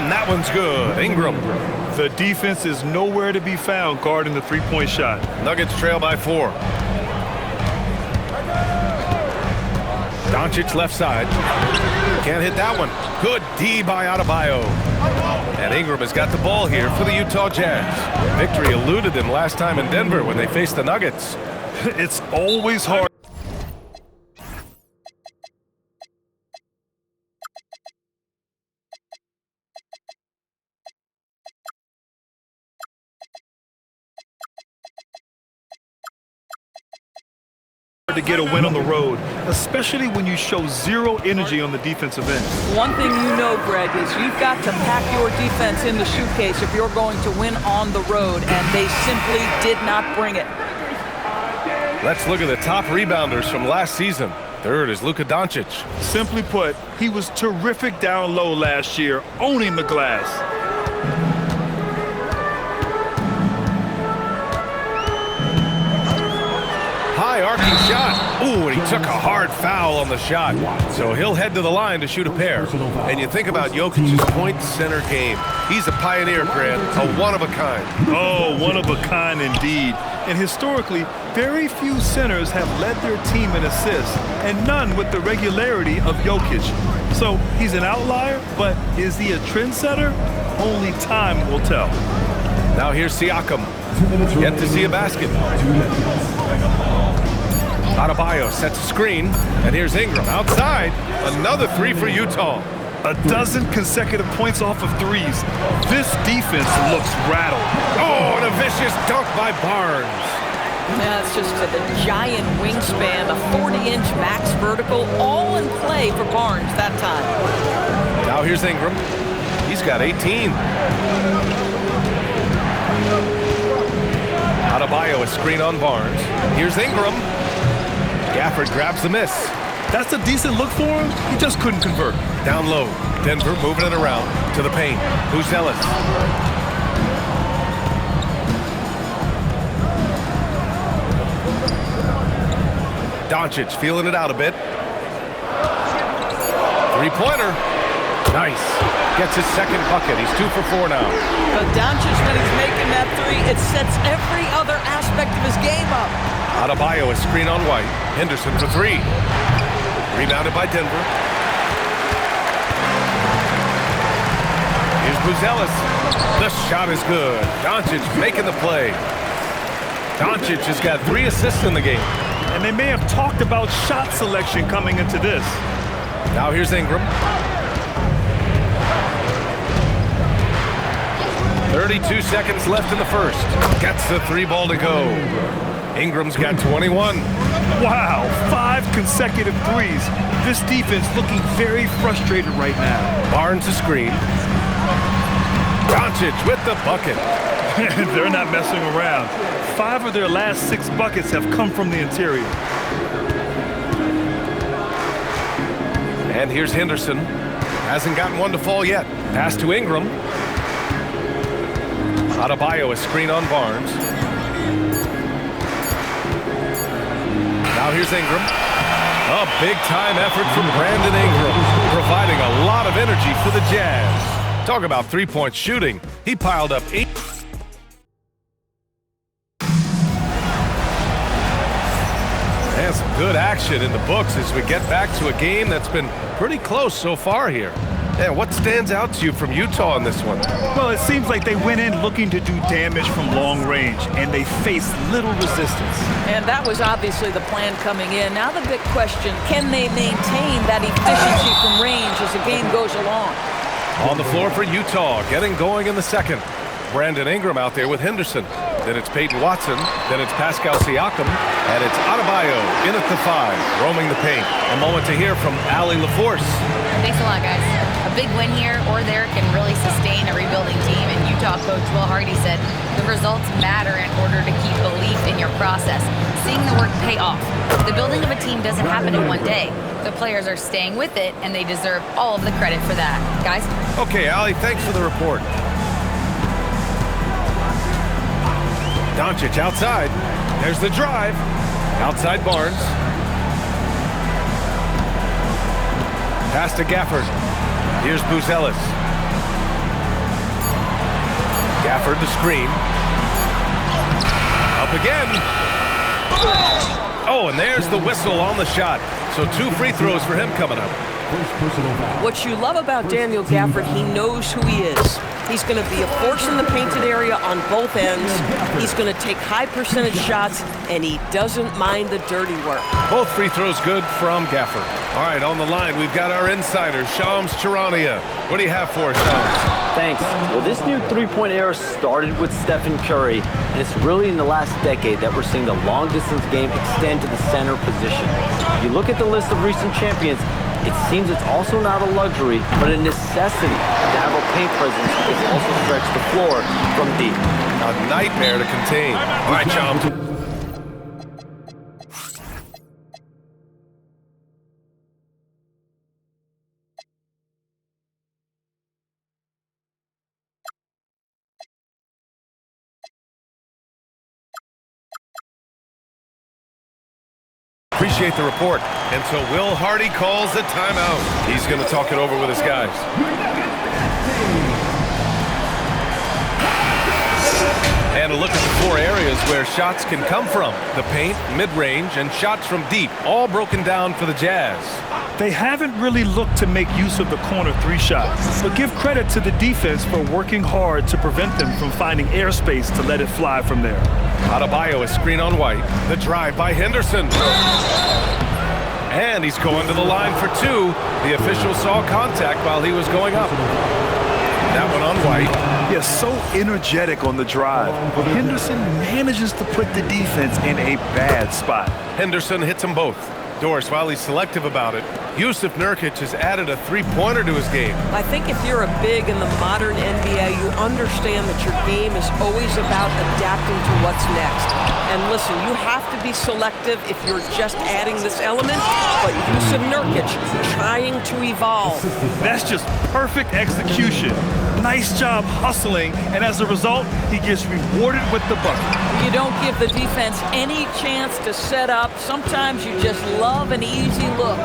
and that one's good. Ingram. The defense is nowhere to be found guarding the three-point shot. Nuggets trail by 4. Doncic left side. Can't hit that one. Good D by Adebayo. And Ingram has got the ball here for the Utah Jazz. Victory eluded them last time in Denver when they faced the Nuggets. It's always hard to get a win on the road, especially when you show zero energy on the defensive end. One thing you know, Greg, is you've got to pack your defense in the suitcase if you're going to win on the road, and they simply did not bring it. Let's look at the top rebounders from last season. Third is Luka Doncic. Simply put, he was terrific down low last year, owning the glass. High arcing shot. Ooh, and he took a hard foul on the shot. So he'll head to the line to shoot a pair. And you think about Jokic's point center game. He's a pioneer, Grant, a one-of-a-kind. Oh, one-of-a-kind indeed. And historically, very few centers have led their team in assists, and none with the regularity of Jokic. So he's an outlier, but is he a trendsetter? Only time will tell. Now here's Siakam. Yet to see a basket. Adebayo sets a screen, and here's Ingram outside. Another three for Utah. A dozen consecutive points off of threes. This defense looks rattled. Oh, and a vicious dunk by Barnes. Yeah, it's just the giant wingspan, the 40-inch max vertical, all in play for Barnes that time. Now here's Ingram. He's got 18. Adebayo a screen on Barnes. Here's Ingram. Gafford grabs the miss. That's a decent look for him. He just couldn't convert. Down low. Denver moving it around to the paint. Buzelis. Doncic feeling it out a bit. Three-pointer. Nice. Gets his second bucket. He's 2 for 4 now. But Doncic, when he's making that three, it sets every other aspect of his game up. Adebayo a screen on White. Henderson for 3. Rebounded by Denver. Here's Buzelis. The shot is good. Doncic making the play. Doncic has got 3 assists in the game. And they may have talked about shot selection coming into this. Now here's Ingram. 32 seconds left in the first. Gets the 3 ball to go. Ingram's got 21. Wow, 5 consecutive threes. This defense looking very frustrated right now. Barnes a screen. Doncic with the bucket. They're not messing around. 5 of their last 6 buckets have come from the interior. And here's Henderson. Hasn't gotten one to fall yet. Pass to Ingram. Adebayo a screen on Barnes. Now here's Ingram. A big-time effort from Brandon Ingram, providing a lot of energy for the Jazz. Talk about three-point shooting. He piled up 8. And some good action in the books as we get back to a game that's been pretty close so far here. Yeah, what stands out to you from Utah in this one? Well, it seems like they went in looking to do damage from long range, and they faced little resistance. And that was obviously the plan coming in. Now the big question, can they maintain that efficiency from range as the game goes along? On the floor for Utah, getting going in the second. Brandon Ingram out there with Henderson. Then it's Peyton Watson. Then it's Pascal Siakam. And it's Adebayo in at the 5, roaming the paint. A moment to hear from Allie LaForce. Thanks a lot, guys. A big win here or there can really sustain a rebuilding team. And Utah coach Will Hardy said the results matter in order to keep belief in your process. Seeing the work pay off. The building of a team doesn't happen in one day. The players are staying with it, and they deserve all of the credit for that. Guys? Okay, Allie, thanks for the report. Doncic outside. There's the drive. Outside Barnes. Pass to Gafford. Here's Buzelis. Gafford to screen. Up again. Oh, and there's the whistle on the shot. So 2 free throws for him coming up. What you love about Daniel Gafford, he knows who he is. He's going to be a force in the painted area on both ends. He's going to take high percentage shots, and he doesn't mind the dirty work. Both free throws good from Gafford. All right, on the line, we've got our insider, Shams Charania. What do you have for us, Shams? Thanks. Well, this new three-point era started with Stephen Curry, and it's really in the last decade that we're seeing the long-distance game extend to the center position. If you look at the list of recent champions, it seems it's also not a luxury, but a necessity to have a paint presence that can also stretch the floor from deep. A nightmare to contain. All right, Shams. Appreciate the report. And so Will Hardy calls the timeout. He's going to talk it over with his guys. And a look at the 4 areas where shots can come from. The paint, mid-range, and shots from deep. All broken down for the Jazz. They haven't really looked to make use of the corner 3 shot, but give credit to the defense for working hard to prevent them from finding airspace to let it fly from there. Adebayo, a screen on White. The drive by Henderson. And he's going to the line for 2. The official saw contact while he was going up. That one on White. Yes, so energetic on the drive. Henderson manages to put the defense in a bad spot. Henderson hits them both. Doris, while he's selective about it, Jusuf Nurkic has added a 3-pointer to his game. I think if you're a big in the modern NBA, you understand that your game is always about adapting to what's next. And listen, you have to be selective if you're just adding this element, but Jusuf Nurkic trying to evolve. That's just perfect execution. Nice job hustling, and as a result, he gets rewarded with the bucket. You don't give the defense any chance to set up. Sometimes you just love an easy look.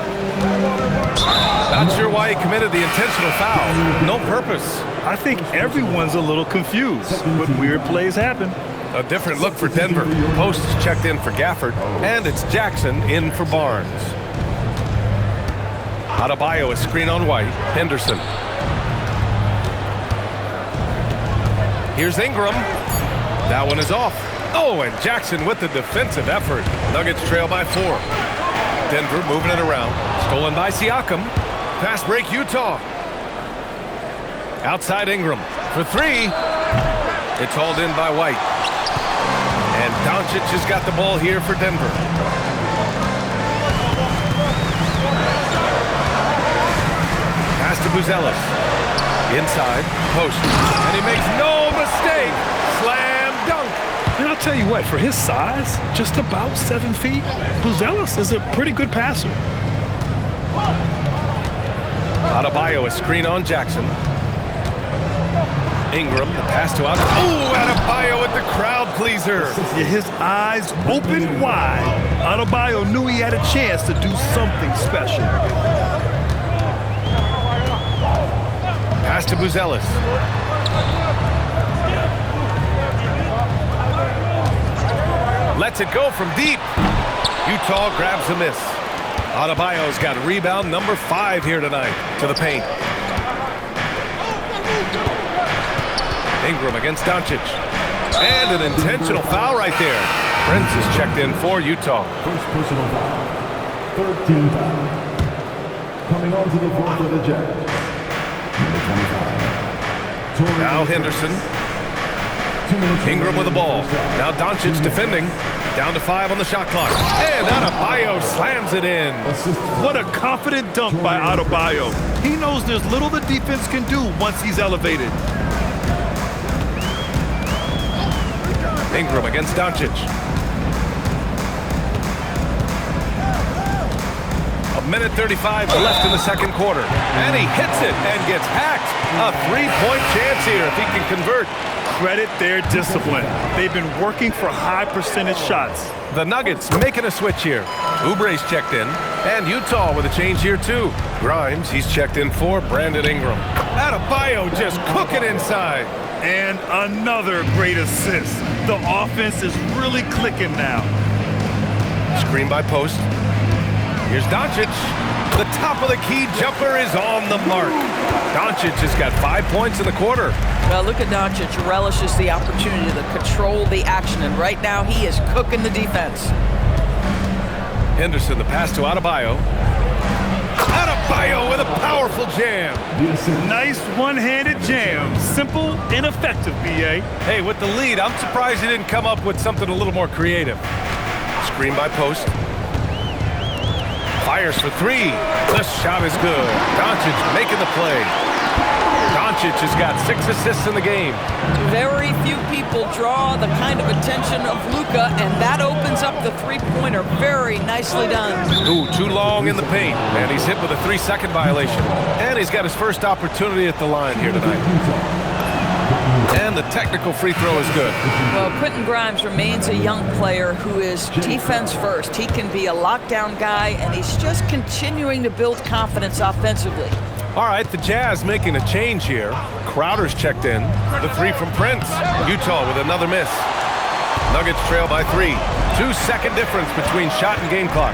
Not sure why he committed the intentional foul. No purpose. I think everyone's a little confused, but weird plays happen. A different look for Denver. Post is checked in for Gafford, and it's Jackson in for Barnes. Adebayo, a screen on White. Henderson. Here's Ingram. That one is off. Oh, and Jackson with the defensive effort. Nuggets trail by 4. Denver moving it around. Stolen by Siakam. Fast break Utah. Outside Ingram for 3. It's hauled in by White. And Doncic has got the ball here for Denver. Pass to Buzelis. Inside, post. And he makes no mistake. Slam dunk. And I'll tell you what, for his size, just about 7 feet, Buzelis is a pretty good passer. Adebayo, a screen on Jackson. Ingram, the pass to Adebayo with the crowd pleaser. Yeah, his eyes open wide. Adebayo knew he had a chance to do something special. Pass to Buzelis. Lets it go from deep. Utah grabs the miss. Adebayo's got rebound number 5 here tonight to the paint. Ingram against Doncic. And an intentional foul right there. Prince is checked in for Utah. First personal foul. 13 foul. Coming onto the floor for the Jazz. Number 25. Now Henderson. Ingram with the ball. Now Doncic defending. Down to 5 on the shot clock. And Adebayo slams it in. What a confident dunk by Adebayo. He knows there's little the defense can do once he's elevated. Ingram against Doncic. A minute 35 left in the second quarter. And he hits it and gets hacked. A 3-point chance here if he can convert. Credit their discipline. They've been working for high percentage shots. The Nuggets making a switch here. Oubre's checked in. And Utah with a change here too. Grimes, he's checked in for Brandon Ingram. Adebayo just cooking inside. And another great assist. The offense is really clicking now. Screen by post. Here's Doncic. The top of the key jumper is on the mark. Doncic has got 5 points in the quarter. Well, look at Doncic. Relishes the opportunity to control the action, and right now he is cooking the defense. Henderson, the pass to Adebayo. Adebayo with a powerful jam. Nice one-handed jam. Simple and effective, B.A. Hey, with the lead, I'm surprised he didn't come up with something a little more creative. Screen by post. Fires for three. The shot is good. Doncic making the play. Doncic has got 6 assists in the game. Very few people draw the kind of attention of Luka, and that opens up the three-pointer. Very nicely done. Ooh, too long in the paint. And he's hit with a 3-second violation. And he's got his first opportunity at the line here tonight. And the technical free throw is good. Well, Quentin Grimes remains a young player who is defense first. He can be a lockdown guy, and he's just continuing to build confidence offensively. All right, the Jazz making a change here. Crowder's checked in. The 3 from Prince. Utah with another miss. Nuggets trail by 3. 2-second difference between shot and game clock.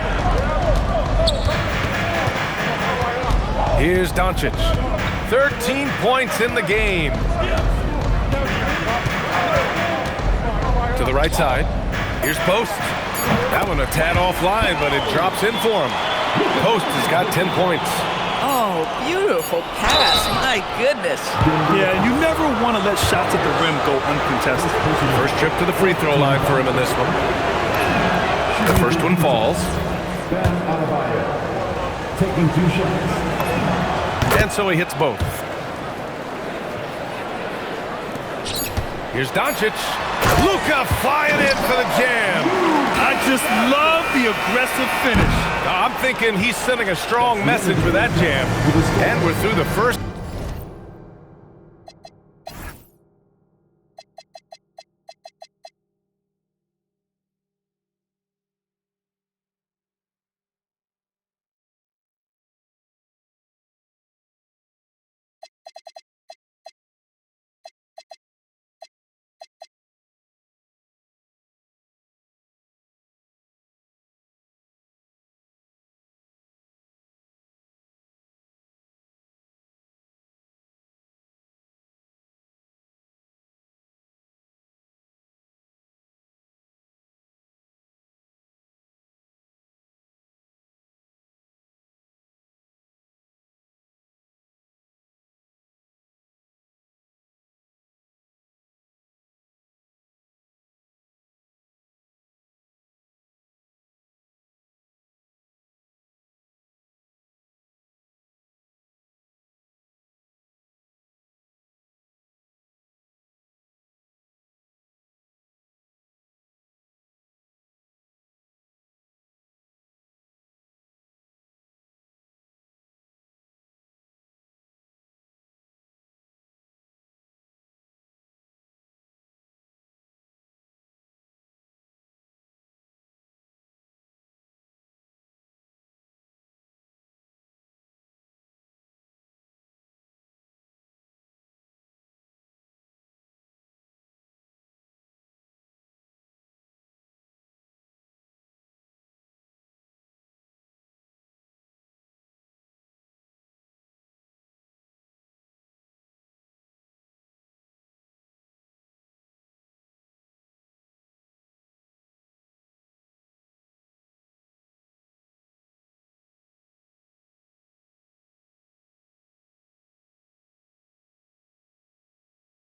Here's Doncic. 13 points in the game. To the right side. Here's Post. That one a tad offline, but it drops in for him. Post has got 10 points. Oh, beautiful pass. My goodness. Yeah, you never want to let shots at the rim go uncontested. First trip to the free throw line for him in this one. The first one falls. Ben Adebayo taking 2 shots. And so he hits both. Here's Doncic. Luka flying in for the jam. I just love the aggressive finish. I'm thinking he's sending a strong message with that jam. And we're through the first.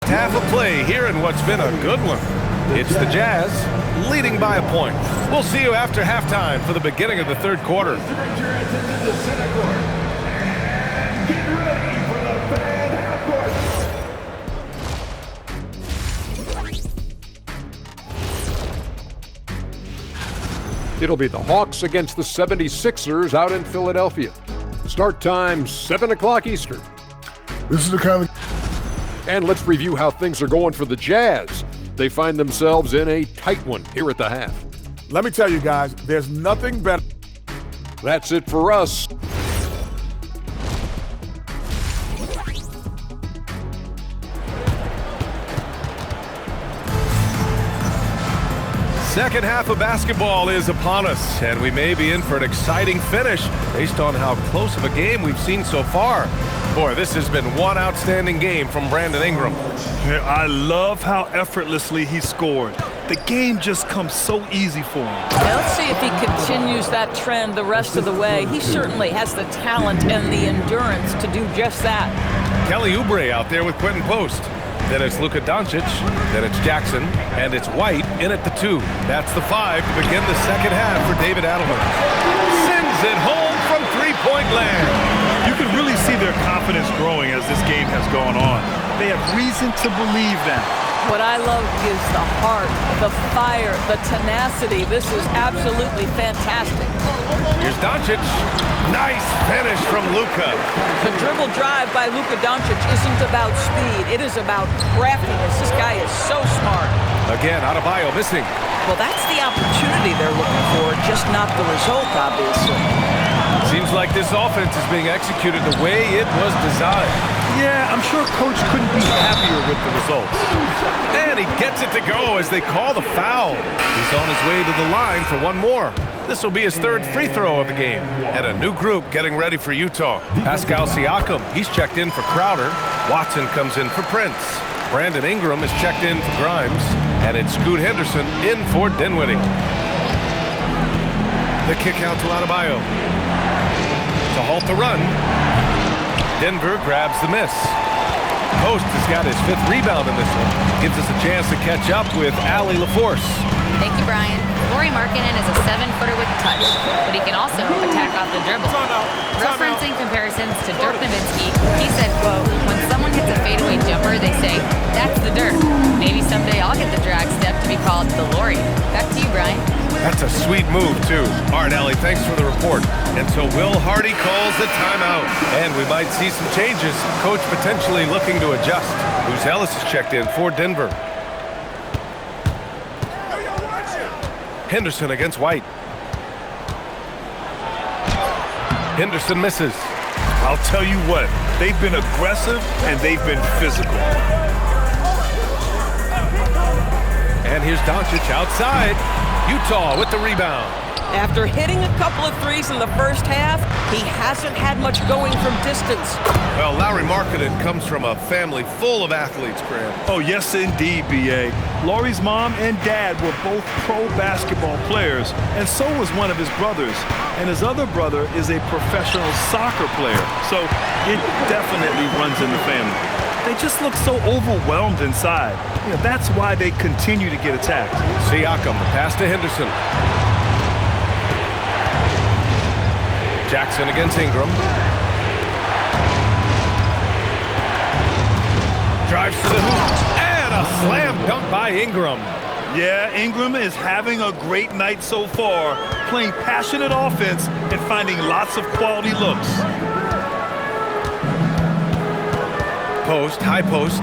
Half a play here in what's been a good one. It's the Jazz leading by a point. We'll see you after halftime for the beginning of the third quarter. It'll be the Hawks against the 76ers out in Philadelphia. Start time 7 o'clock Eastern. This is the kind of... And let's review how things are going for the Jazz. They find themselves in a tight one here at the half. Let me tell you guys, there's nothing better. That's it for us. Second half of basketball is upon us, and we may be in for an exciting finish based on how close of a game we've seen so far. Boy, this has been one outstanding game from Brandon Ingram. Yeah, I love how effortlessly he scored. The game just comes so easy for him. Now let's see if he continues that trend the rest of the way. He certainly has the talent and the endurance to do just that. Kelly Oubre out there with Quentin Post. Then it's Luka Doncic, then it's Jackson, and it's White in at the 2. That's the 5 to begin the second half for David Adelman. Sends it home from three-point land. You can really see their confidence growing as this game has gone on. They have reason to believe that. What I love is the heart, the fire, the tenacity. This is absolutely fantastic. Here's Doncic. Nice finish from Luka. The dribble drive by Luka Doncic isn't about speed. It is about craftiness. This guy is so smart. Again, Adebayo missing. Well, that's the opportunity they're looking for, just not the result, obviously. Seems like this offense is being executed the way it was designed. Yeah, I'm sure Coach couldn't be happier with the results. And he gets it to go as they call the foul. He's on his way to the line for one more. This will be his third free throw of the game. And a new group getting ready for Utah. Pascal Siakam, he's checked in for Crowder. Watson comes in for Prince. Brandon Ingram is checked in for Grimes. And it's Scoot Henderson in for Dinwiddie. The kick out to Adebayo. To halt the run. Denver grabs the miss. Post has got his 5th rebound in this one. Gives us a chance to catch up with Allie LaForce. Thank you, Brian. Lauri Markkanen is a 7-footer with touch, but he can also attack off the dribble. Referencing comparisons to Dirk Nowitzki, he said, quote, "When someone hits a fadeaway jumper, they say, that's the Dirk. Maybe someday I'll get the drag step to be called the Lauri." Back to you, Brian. That's a sweet move, too. All right, Allie, thanks for the report. And so Will Hardy calls the timeout. And we might see some changes. Coach potentially looking to adjust. Luz Ellis is checked in for Denver. Henderson against White. Henderson misses. I'll tell you what, they've been aggressive and they've been physical. And here's Doncic outside. Utah with the rebound. After hitting a couple of threes in the first half, he hasn't had much going from distance. Well, Lauri Markkanen comes from a family full of athletes, Graham. Oh, yes, indeed, B.A. Lauri's mom and dad were both pro basketball players, and so was one of his brothers. And his other brother is a professional soccer player, so it definitely runs in the family. They just look so overwhelmed inside. You know, that's why they continue to get attacked. Siakam, the pass to Henderson. Jackson against Ingram. Drives to the hoop. And a slam dunk by Ingram. Yeah, Ingram is having a great night so far, playing passionate offense and finding lots of quality looks. Post, high post.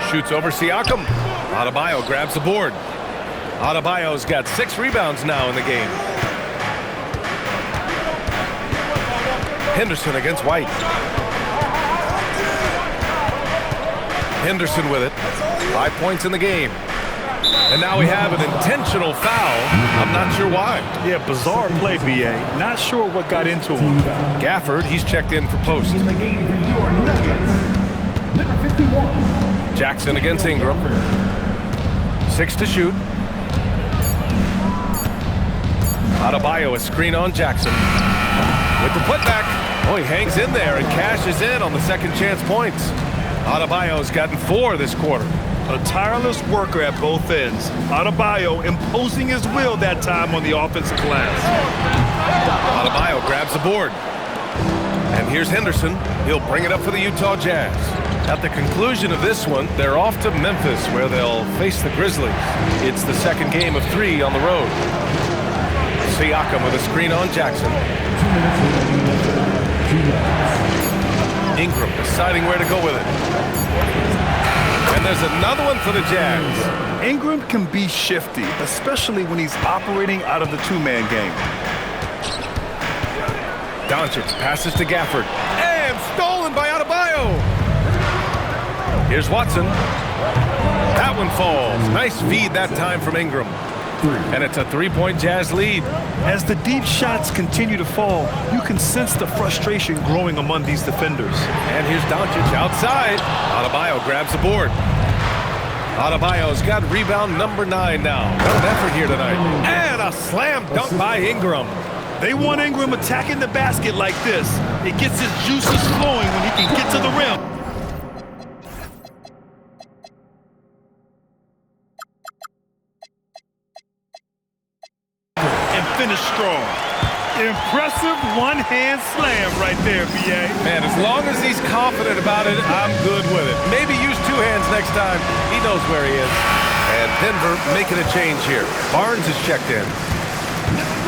Shoots over Siakam. Adebayo grabs the board. Adebayo's got 6 rebounds now in the game. Henderson against White. Henderson with it. 5 points in the game. And now we have an intentional foul. I'm not sure why. Yeah, bizarre play, B.A. Not sure what got into him. Gafford, he's checked in for Post. Jackson against Ingram. 6 to shoot. Adebayo, a screen on Jackson. With the putback. Oh, he hangs in there and cashes in on the second chance points. Adebayo's gotten 4 this quarter. A tireless worker at both ends. Adebayo imposing his will that time on the offensive glass. Adebayo grabs the board. And here's Henderson. He'll bring it up for the Utah Jazz. At the conclusion of this one, they're off to Memphis, where they'll face the Grizzlies. It's the second game of 3 on the road. Siakam with a screen on Jackson. Ingram deciding where to go with it. And there's another one for the Jazz. Ingram can be shifty, especially when he's operating out of the two-man game. Doncic passes to Gafford. And stolen by Adebayo. Here's Watson. That one falls. Nice feed that time from Ingram. And it's a 3-point Jazz lead. As the deep shots continue to fall, you can sense the frustration growing among these defenders. And here's Doncic outside. Adebayo grabs the board. Adebayo's got rebound number 9 now. Good effort here tonight. And a slam dunk by Ingram. They want Ingram attacking the basket like this. It gets his juices flowing when he can get to the rim. And finish strong. Impressive one-hand slam right there, B.A. Man, as long as he's confident about it, I'm good with it. Maybe use 2 hands next time. He knows where he is. And Denver making a change here. Barnes is checked in.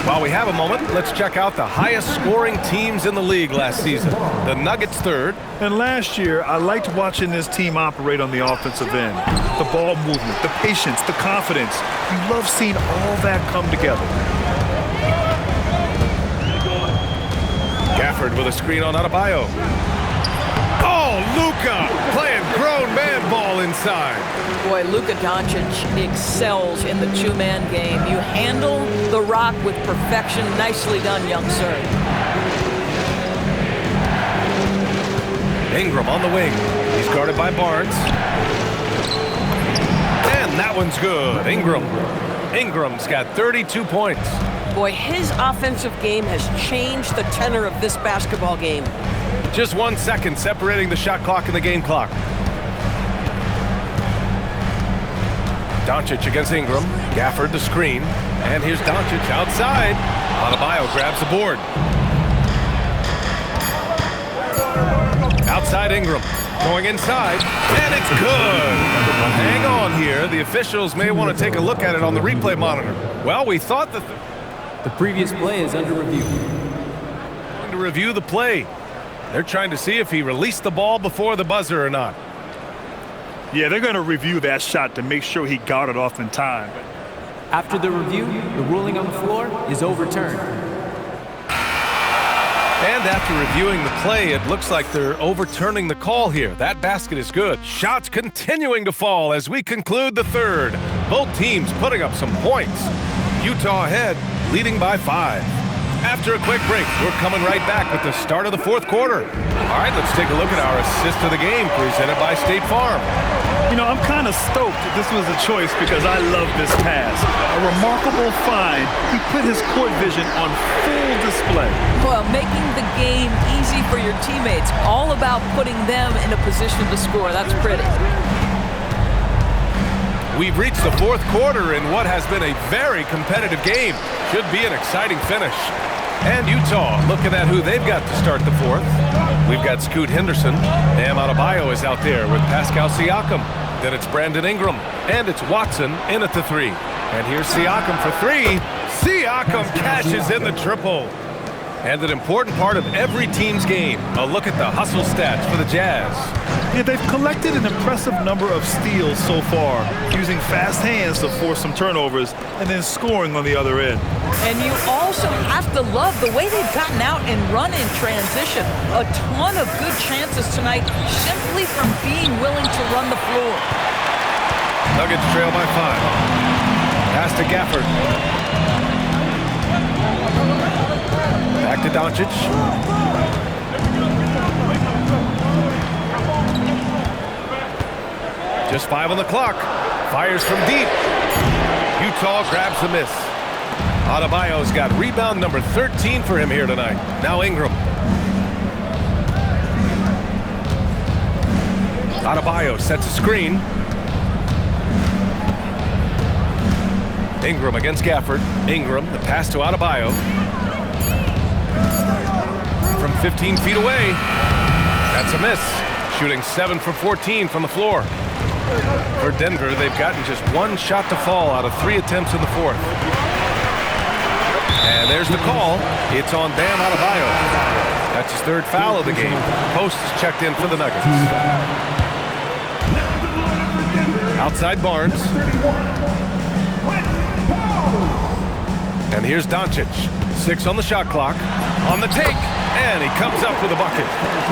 While we have a moment, let's check out the highest scoring teams in the league last season. The Nuggets 3rd. And last year, I liked watching this team operate on the offensive end. The ball movement, the patience, the confidence. You love seeing all that come together. Gafford with a screen on Adebayo. Oh, Luka playing grown man ball inside. Boy, Luka Doncic excels in the 2-man game. You handle the rock with perfection. Nicely done, young sir. Ingram on the wing. He's guarded by Barnes. And that one's good. Ingram's got 32 points. Boy, his offensive game has changed the tenor of this basketball game. Just 1 second separating the shot clock and the game clock. Doncic against Ingram. Gafford the screen. And here's Doncic outside. Adebayo grabs the board. Outside Ingram. Going inside. And it's good. Hang on here. The officials may want to take a look at it on the replay monitor. Well, we thought that the previous play is under review. To review the play. They're trying to see if he released the ball before the buzzer or not. Yeah, they're going to review that shot to make sure he got it off in time. After the review, the ruling on the floor is overturned. And after reviewing the play, it looks like they're overturning the call here. That basket is good. Shots continuing to fall as we conclude the 3rd. Both teams putting up some points. Utah ahead, leading by 5. After a quick break, we're coming right back with the start of the 4th quarter. All right, let's take a look at our assist of the game presented by State Farm. You know, I'm kind of stoked that this was a choice because I love this pass. A remarkable find. He put his court vision on full display. Well, making the game easy for your teammates. All about putting them in a position to score. That's pretty. We've reached the 4th quarter in what has been a very competitive game. Should be an exciting finish. And Utah looking at who they've got to start the 4th. We've got Scoot Henderson. Bam Adebayo is out there with Pascal Siakam. Then it's Brandon Ingram. And it's Watson in at the 3. And here's Siakam for 3. Siakam cashes in the triple. And an important part of every team's game. A look at the hustle stats for the Jazz. Yeah, they've collected an impressive number of steals so far, using fast hands to force some turnovers and then scoring on the other end. And you also have to love the way they've gotten out and run in transition. A ton of good chances tonight simply from being willing to run the floor. Nuggets trail by 5. Pass to Gafford. Back to Doncic. Just 5 on the clock. Fires from deep. Utah grabs the miss. Adebayo's got rebound number 13 for him here tonight. Now Ingram. Adebayo sets a screen. Ingram against Gafford. Ingram, the pass to Adebayo. From 15 feet away. That's a miss. Shooting 7 for 14 from the floor. For Denver, they've gotten just 1 shot to fall out of 3 attempts in the 4th. And there's the call. It's on Bam Adebayo. That's his 3rd foul of the game. Post is checked in for the Nuggets. Outside Barnes. And here's Doncic. 6 on the shot clock. On the take. And he comes up with a bucket.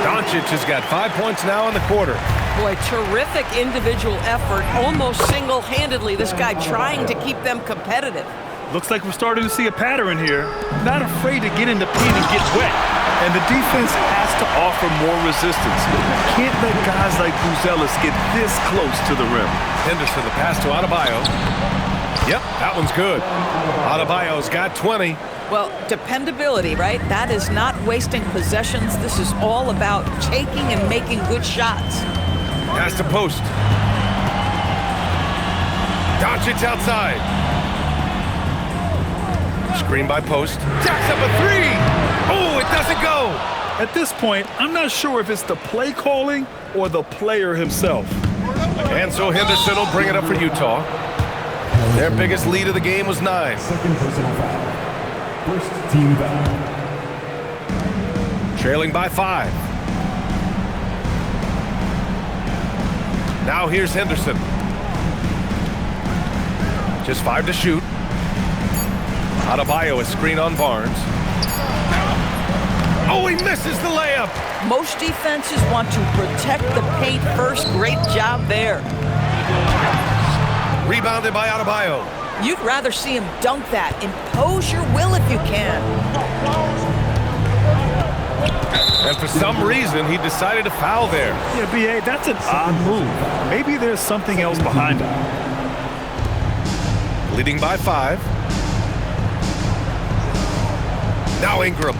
Doncic has got 5 points now in the quarter. Boy, terrific individual effort, almost single-handedly. This guy trying to keep them competitive. Looks like we're starting to see a pattern here. Not afraid to get in the paint and get wet. And the defense has to offer more resistance. Can't let guys like Buzelis get this close to the rim. Henderson, the pass to Adebayo. Yep, that one's good. Adebayo's got 20. Well, dependability, right? That is not wasting possessions. This is all about taking and making good shots. Pass to post. Doncic outside. Screen by post. Jacks up a three. Oh, it doesn't go. At this point, I'm not sure if it's the play calling or the player himself. And so Henderson will bring it up for Utah. Their biggest lead of the game was 9. Second personal foul. First team foul. Trailing by 5. Now here's Henderson. Just 5 to shoot. Adebayo, a screen on Barnes. Oh, he misses the layup. Most defenses want to protect the paint first. Great job there. Rebounded by Adebayo. You'd rather see him dunk that. Impose your will if you can. And for some reason, he decided to foul there. Yeah, B.A., that's an odd move. Maybe there's something else behind it. Leading by 5. Now Ingram.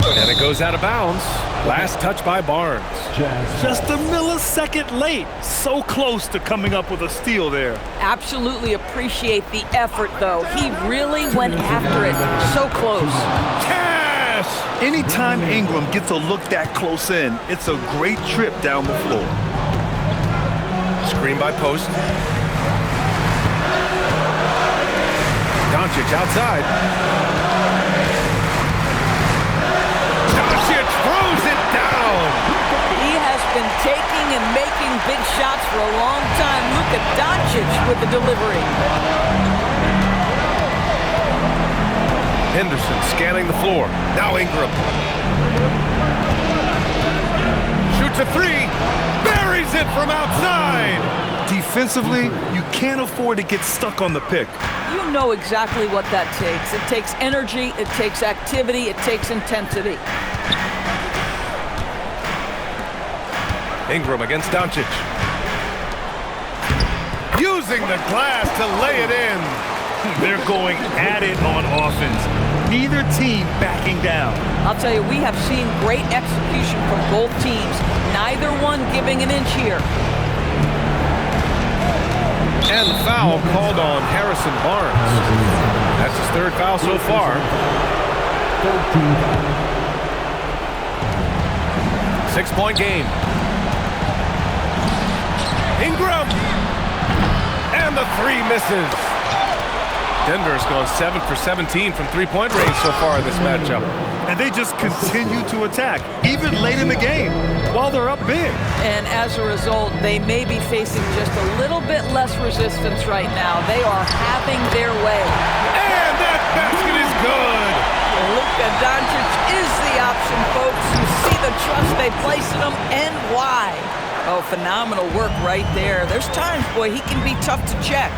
And it goes out of bounds. Last touch by Barnes. Just a millisecond late. So close to coming up with a steal there. Absolutely appreciate the effort, though. He really went after it. So close. Cash! Anytime Ingram gets a look that close in, it's a great trip down the floor. Screen by post. Doncic outside. Doncic throws it down. He has been taking and making big shots for a long time. Luka Doncic with the delivery. Henderson scanning the floor. Now Ingram. Shoots a 3. Buries it from outside. Defensively, you can't afford to get stuck on the pick. You know exactly what that takes. It takes energy, it takes activity, it takes intensity. Ingram against Doncic. Using the glass to lay it in. They're going at it on offense. Neither team backing down. I'll tell you, we have seen great execution from both teams. Neither one giving an inch here. And the foul called on Harrison Barnes. That's his 3rd foul so far. 6-point game. Ingram! And the 3 misses. Denver's gone 7 for 17 from 3-point range so far in this matchup. And they just continue to attack, even late in the game, while they're up big. And as a result, they may be facing just a little bit less resistance right now. They are having their way. And that basket is good! Luka Doncic is the option, folks. You see the trust they place in him and why. Oh, phenomenal work right there. There's times, boy, he can be tough to check.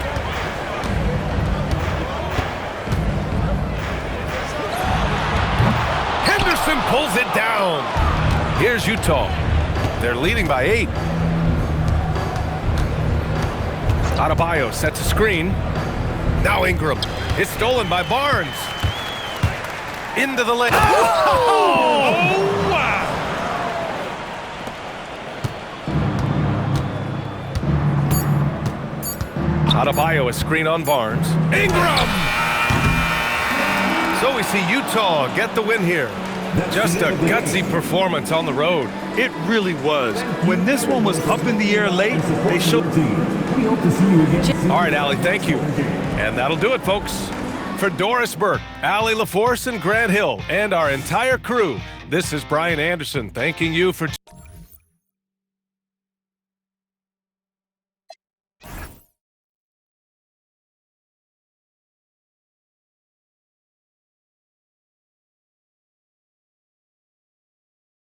Henderson pulls it down. Here's Utah. They're leading by 8. Adebayo sets a screen. Now Ingram. It's stolen by Barnes. Into the lane. Oh, wow. Adebayo, a screen on Barnes. Ingram! So we see Utah get the win here. Just a gutsy performance on the road. It really was. When this one was up in the air late, they showed. All right, Allie, thank you. And that'll do it, folks. For Doris Burke, Allie LaForce, and Grant Hill, and our entire crew, this is Brian Anderson thanking you for...